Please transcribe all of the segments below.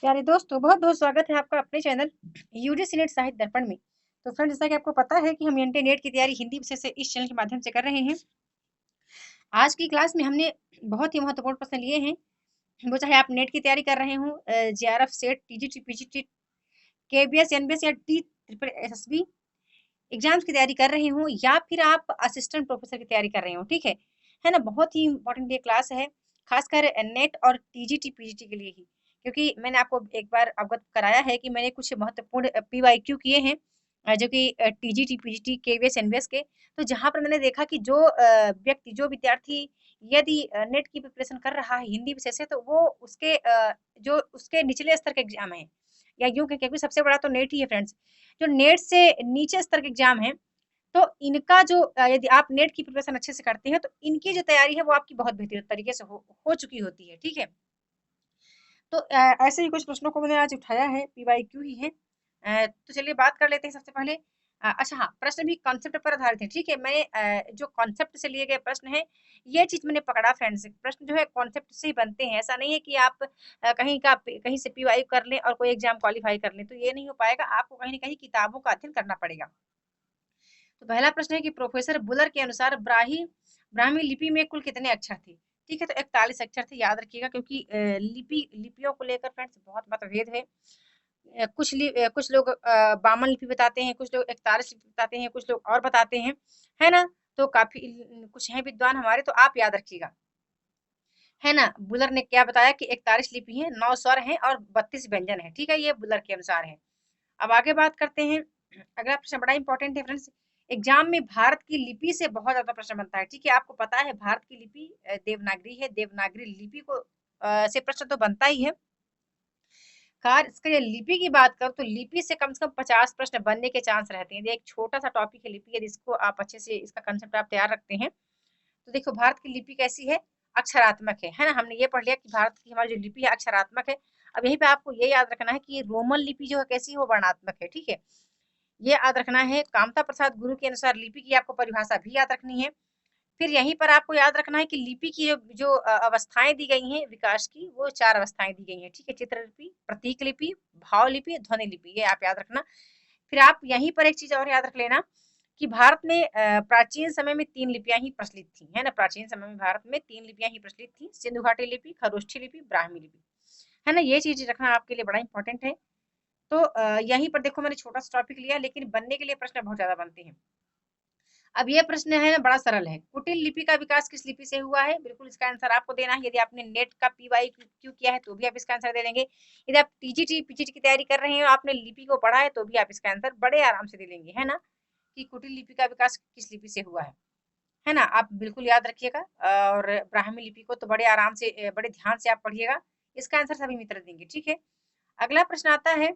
प्यारे दोस्तों, बहुत बहुत स्वागत है आपका अपने चैनल यूजीसी नेट साहित्य दर्पण में। तो फ्रेंड्स, जैसा कि आपको पता है कि हम इंटरनेट की तैयारी हिंदी विषय से इस चैनल के माध्यम से कर रहे हैं। आज की क्लास में हमने बहुत ही महत्वपूर्ण प्रश्न लिए हैं। वो चाहे आप नेट की तैयारी कर रहे हो, JRF, set, TGT, PGT, KBS, NBS या टी ट्रिपल एसएसबी एग्जाम्स की तैयारी कर रहे हो, या फिर आप असिस्टेंट प्रोफेसर की तैयारी कर रहे हो, ठीक है ना। बहुत ही इंपॉर्टेंट ये क्लास है, खासकर नेट और टीजीटी पीजीटी के लिए ही, क्योंकि मैंने आपको एक बार अवगत कराया है कि मैंने कुछ महत्वपूर्ण पीवाईक्यू किए हैं, जो कि टीजीटी पीजीटी केवीएस एनबीएस के। तो जहां पर मैंने देखा कि जो व्यक्ति, जो विद्यार्थी यदि नेट की प्रिपरेशन कर रहा है हिंदी विषय से, तो वो उसके जो उसके निचले स्तर के एग्जाम है, या यूं कहें, क्योंकि सबसे बड़ा तो नेट ही है फ्रेंड्स। जो नेट से नीचे स्तर के एग्जाम है, तो इनका जो यदि आप नेट की प्रिपरेशन अच्छे से करते हैं, तो इनकी जो तैयारी है वो आपकी बहुत बेहतर तरीके से हो चुकी होती है, ठीक है। तो ऐसे ही कुछ प्रश्नों को मैंने आज उठाया है, पीवाईक्यू ही है। तो चलिए बात कर लेते हैं सबसे पहले। अच्छा हाँ, प्रश्न भी कॉन्सेप्ट पर आधारित है, ठीक है। मैंने जो कॉन्सेप्ट से लिए गए प्रश्न है, ये चीज मैंने पकड़ा फ्रेंड्स। प्रश्न जो है कॉन्सेप्ट से ही बनते हैं। ऐसा नहीं है कि आप कहीं से पीवाई कर लें और कोई एग्जाम क्वालिफाई कर लें, तो ये नहीं हो पाएगा। आपको कहीं ना कहीं किताबों का अध्ययन करना पड़ेगा। तो पहला प्रश्न है कि प्रोफेसर बुलर के अनुसार ब्राह्मी लिपि में कुल कितने अक्षर थे। ठीक है, तो 41 अक्षर थे, याद रखिएगा, क्योंकि लिपियों को लेकर फ्रेंड्स बहुत मतभेद है। कुछ लोग बामन लिपि बताते हैं, कुछ लोग 41 लिपि बताते हैं, कुछ लोग और बताते हैं, है ना। तो काफी कुछ हैं विद्वान हमारे, तो आप याद रखिएगा, है ना। बुलर ने क्या बताया कि 41 लिपि है, 9 स्वर हैं और 32 व्यंजन है, ठीक है। ये बुलर के अनुसार है। अब आगे बात करते हैं। अगला प्रश्न बड़ा इंपॉर्टेंट है फ्रेंड्स। एग्जाम में भारत की लिपि से बहुत ज्यादा प्रश्न बनता है, ठीक है। आपको पता है भारत की लिपि देवनागरी है। देवनागरी लिपि को से प्रश्न तो बनता ही है। कार इसके लिए लिपि की बात करो, तो लिपि से कम 50 प्रश्न बनने के चांस रहते हैं। ये एक छोटा सा टॉपिक है लिपि, यदि इसको आप अच्छे से इसका कंसेप्ट आप तैयार रखते हैं, तो देखो भारत की लिपि कैसी है, अक्षरात्मक है ना। हमने ये पढ़ लिया कि भारत की हमारी जो लिपि है अक्षरात्मक है। अब यहीं पे आपको ये याद रखना है कि रोमन लिपि जो है कैसी है, वो वर्णात्मक है, ठीक है। ये याद रखना है। कामता प्रसाद गुरु के अनुसार लिपि की आपको परिभाषा भी याद रखनी है। फिर यहीं पर आपको याद रखना है कि लिपि की जो अवस्थाएं दी गई हैं विकास की, वो 4 अवस्थाएं दी गई हैं, ठीक है। चित्र लिपि, प्रतीक लिपि, भाव लिपि, ध्वनि लिपि, ये आप याद रखना। फिर आप यहीं पर एक चीज और याद रख लेना कि भारत में प्राचीन समय में 3 लिपियां ही प्रचलित थी, है ना। प्राचीन समय में भारत में 3 लिपियां ही प्रचलित थी, सिंधु घाटी लिपि, खरोष्ठी लिपि, ब्राह्मी लिपि, है ना। ये चीज रखना आपके लिए बड़ा इंपॉर्टेंट है। तो यहीं पर देखो, मैंने छोटा सा टॉपिक लिया, लेकिन बनने के लिए प्रश्न बहुत ज्यादा बनते हैं। अब ये प्रश्न है ना, बड़ा सरल है। कुटिल लिपि का विकास किस लिपि से हुआ है, बिल्कुल इसका आंसर आपको देना है। यदि आपने नेट का पीवाई क्यू किया है, तो भी आप इसका आंसर दे देंगे। यदि आप टीजीटी पीजीटी की तैयारी कर रहे हैं, आपने लिपि को पढ़ा है, तो भी आप इसका आंसर बड़े आराम से दे लेंगे, है ना। कि कुटिल लिपि का विकास किस लिपि से हुआ है ना। आप बिल्कुल याद रखिएगा। और ब्राह्मी लिपि को तो बड़े आराम से, बड़े ध्यान से आप पढ़िएगा। इसका आंसर सभी मित्र देंगे, ठीक है। अगला प्रश्न आता है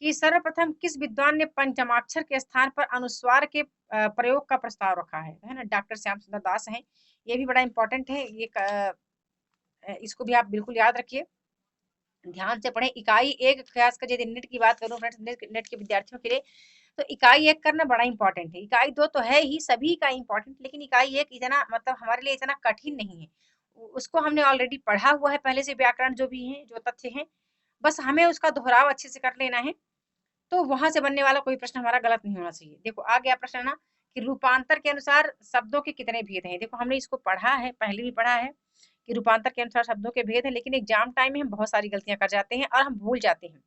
कि सर्वप्रथम किस विद्वान ने पंचमाक्षर के स्थान पर अनुस्वार के प्रयोग का प्रस्ताव रखा है ना। डॉक्टर श्याम सुंदर दास हैं। ये भी बड़ा इंपॉर्टेंट है। इसको भी आप बिल्कुल याद रखिए, ध्यान से पढ़ें। इकाई एक, खास कर यदि नेट की बात करूं फ्रेंड्स, नेट के विद्यार्थियों के लिए, तो इकाई एक करना बड़ा इंपॉर्टेंट है। इकाई दो तो है ही, सभी का इंपॉर्टेंट, लेकिन इकाई एक इतना, मतलब हमारे लिए इतना कठिन नहीं है। उसको हमने ऑलरेडी पढ़ा हुआ है पहले से, व्याकरण जो भी है, जो तथ्य हैं, बस हमें उसका दोहराव अच्छे से कर लेना है। तो वहां से बनने वाला कोई प्रश्न हमारा गलत नहीं होना चाहिए। देखो आ गया प्रश्न ना, कि रूपांतर के अनुसार शब्दों के कितने भेद हैं। देखो हमने इसको पढ़ा है, पहले भी पढ़ा है कि रूपांतर के अनुसार शब्दों के भेद हैं, लेकिन एग्जाम टाइम में हम बहुत सारी गलतियां कर जाते हैं और हम भूल जाते हैं।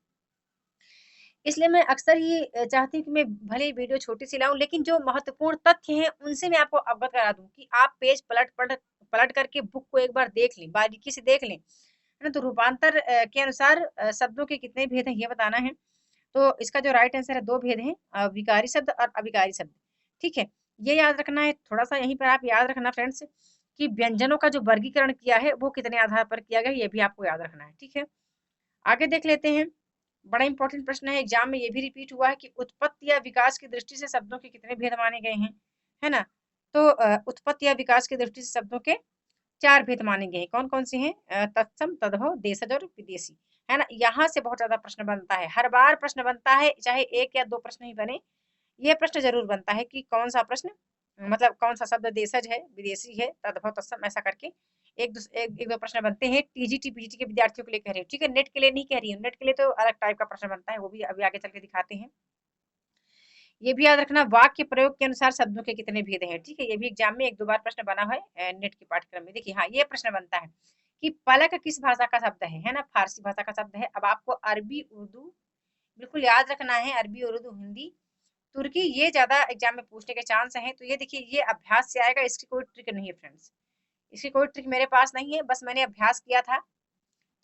इसलिए मैं अक्सर ही चाहती हूँ कि मैं भले ही वीडियो छोटी सी लाऊं, लेकिन जो महत्वपूर्ण तथ्य हैं उनसे मैं आपको अवगत करा दूं, कि आप पेज पलट करके बुक को एक बार देख लें, बारीकी से देख लें, है ना। तो रूपांतर के अनुसार शब्दों के कितने भेद हैं, ये बताना है। तो इसका जो राइट आंसर है, 2 भेद हैं, विकारी शब्द और अविकारी शब्द, ठीक है। ये याद रखना है। थोड़ा सा यहीं पर आप याद रखना फ्रेंड्स, कि व्यंजनों का जो वर्गीकरण किया है वो कितने आधार पर किया गया, ये भी आपको याद रखना है, ठीक है। आगे देख लेते हैं। बड़ा इंपॉर्टेंट प्रश्न है, एग्जाम में ये भी रिपीट हुआ है कि उत्पत्ति या विकास की दृष्टि से शब्दों के कितने भेद माने गए हैं, है ना। तो उत्पत्ति या विकास की दृष्टि से शब्दों के 4 भेद माने गए हैं। कौन कौन से हैं? तत्सम, तद्भव, देशज और विदेशी, है ना। यहाँ से बहुत ज्यादा प्रश्न बनता है, हर बार प्रश्न बनता है, चाहे 1 या 2 प्रश्न ही बने, ये प्रश्न जरूर बनता है कि कौन सा प्रश्न, मतलब कौन सा शब्द देशज है, विदेशी है, तद्भव, तत्सम, ऐसा करके एक दो प्रश्न बनते हैं टीजीटी पीजीटी के विद्यार्थियों के लिए कह रही हूँ, ठीक है, नेट के लिए नहीं कह रही हूँ। नेट के लिए तो अलग टाइप का प्रश्न बनता है, वो भी अभी आगे चल के दिखाते हैं। ये भी याद रखना, वाक्य प्रयोग के अनुसार शब्दों के कितने भेद हैं, ठीक है, ये भी एग्जाम में एक दो बार प्रश्न बना है नेट के पाठ्यक्रम में। देखिए हाँ, ये प्रश्न बनता है कि पलक किस भाषा का शब्द है ना, फारसी भाषा का शब्द है। अब आपको अरबी उर्दू बिल्कुल याद रखना है, अरबी उर्दू हिंदी तुर्की, ये ज्यादा एग्जाम में पूछने के चांस हैं। तो ये देखिए, ये अभ्यास से आएगा, इसकी कोई ट्रिक नहीं है फ्रेंड्स, इसकी कोई ट्रिक मेरे पास नहीं है, बस मैंने अभ्यास किया था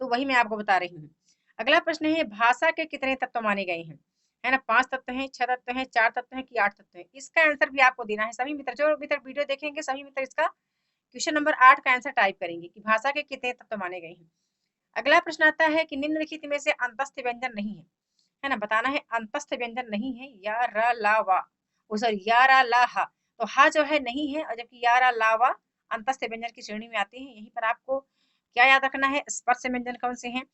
तो वही मैं आपको बता रही हूँ। अगला प्रश्न है, भाषा के कितने तत्व माने गए हैं, है ना, 5 तत्व हैं, 6 तत्व हैं, 4 तत्व हैं कि 8 तत्व हैं। इसका आंसर भी आपको देना है। सभी मित्र जो अभी तक वीडियो देखेंगे, सभी मित्र इसका क्वेश्चन नंबर 8 का आंसर टाइप करेंगे कि भाषा के कितने तत्व माने गए हैं। अगला प्रश्न आता है कि निम्नलिखित में से अंतस्थ व्यंजन नहीं है ना, बताना है अंतस्थ व्यंजन नहीं है। या र ला वा, सॉरी या रा ला हा, तो हा जो है नहीं है, और जबकि या रा ला वा अंतस्थ व्यंजन की श्रेणी में आते हैं। यहीं पर आपको क्या याद रखना है, स्पर्श व्यंजन कौन से हैं।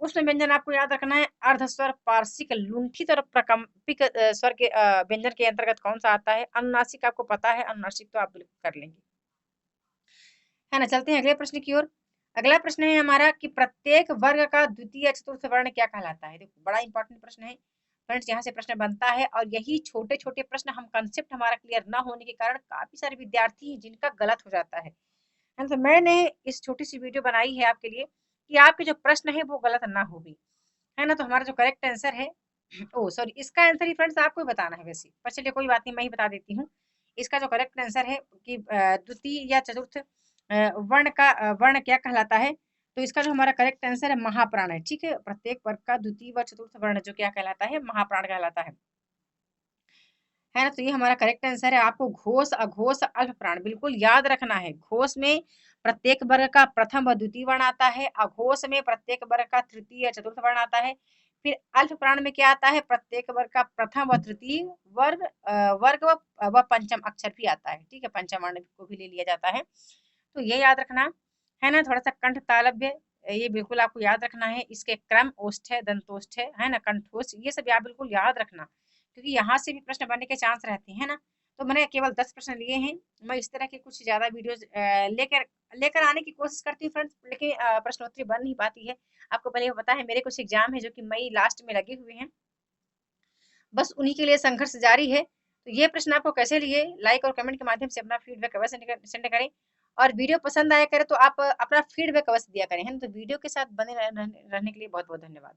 उसमें व्यंजन आपको याद रखना है अर्धस्वर, पार्श्विक, लुंठित और प्रकंपित स्वर के व्यंजन के अंतर्गत कौन सा आता है। अनुनासिक आपको पता है, अनुनासिक तो आप बिल्कुल कर लेंगे, है ना। चलते हैं अगले प्रश्न की ओर। अगला प्रश्न है हमारा कि प्रत्येक वर्ग का द्वितीय चतुर्थ वर्ण क्या कहलाता है। देखो बड़ा इंपॉर्टेंट प्रश्न है फ्रेंड्स, यहाँ से प्रश्न बनता है, और यही छोटे छोटे प्रश्न हम कंसेप्ट हमारा क्लियर ना होने के कारण काफी सारे विद्यार्थी हैं जिनका गलत हो जाता है ना। तो मैंने इस छोटी सी वीडियो बनाई है आपके लिए कि आपके जो प्रश्न है वो गलत ना हो भी, है ना। तो हमारा जो करेक्ट आंसर है, ओ सॉरी, इसका आंसर ही फ्रेंड्स आपको ही बताना है वैसे, पर चलिए कोई बात नहीं, मैं ही बता देती हूँ। इसका जो करेक्ट आंसर है कि द्वितीय या चतुर्थ वर्ण का वर्ण क्या कहलाता है, तो इसका जो हमारा करेक्ट आंसर है महाप्राण है, ठीक है। प्रत्येक वर्ग का द्वितीय व चतुर्थ वर्ण जो क्या कहलाता है, महाप्राण कहलाता है ना। तो ये हमारा करेक्ट आंसर है। आपको घोष, अघोष, अल्प प्राण बिल्कुल याद रखना है। घोष में प्रत्येक वर्ग का प्रथम व द्वितीय वर्ण आता है, अघोष में प्रत्येक वर्ग का तृतीय चतुर्थ वर्ण आता है। फिर अल्प प्राण में क्या आता है, प्रत्येक वर्ग का प्रथम व तृतीय वर्ग वर्ग व पंचम अक्षर भी आता है, ठीक है, पंचम वर्ण को भी ले लिया जाता है। तो ये याद रखना है ना। थोड़ा सा कंठ तालव्य, ये बिल्कुल आपको याद रखना है। इसके क्रम ओष्ठ है, दंतोष्ठ है ना, कंठोष्ठ, ये सब आप बिल्कुल याद रखना, क्योंकि यहाँ से भी प्रश्न बनने के चांस रहते हैं ना। तो मैंने केवल 10 प्रश्न लिए हैं, मैं इस तरह के कुछ ज्यादा वीडियोस लेकर लेकर आने की कोशिश करती हूँ फ्रेंड्स, लेकिन प्रश्नोत्तरी बन नहीं पाती है। आपको पहले पता है मेरे कुछ एग्जाम है जो कि मई लास्ट में लगे हुए हैं, बस उन्हीं के लिए संघर्ष जारी है। तो ये प्रश्न आपको कैसे लिए, लाइक और कमेंट के माध्यम से अपना फीडबैक अवश्य सेंड करें, और वीडियो पसंद आया करे तो आप अपना फीडबैक अवश्य दिया करें, है ना। तो वीडियो के साथ बने रहने के लिए बहुत बहुत धन्यवाद।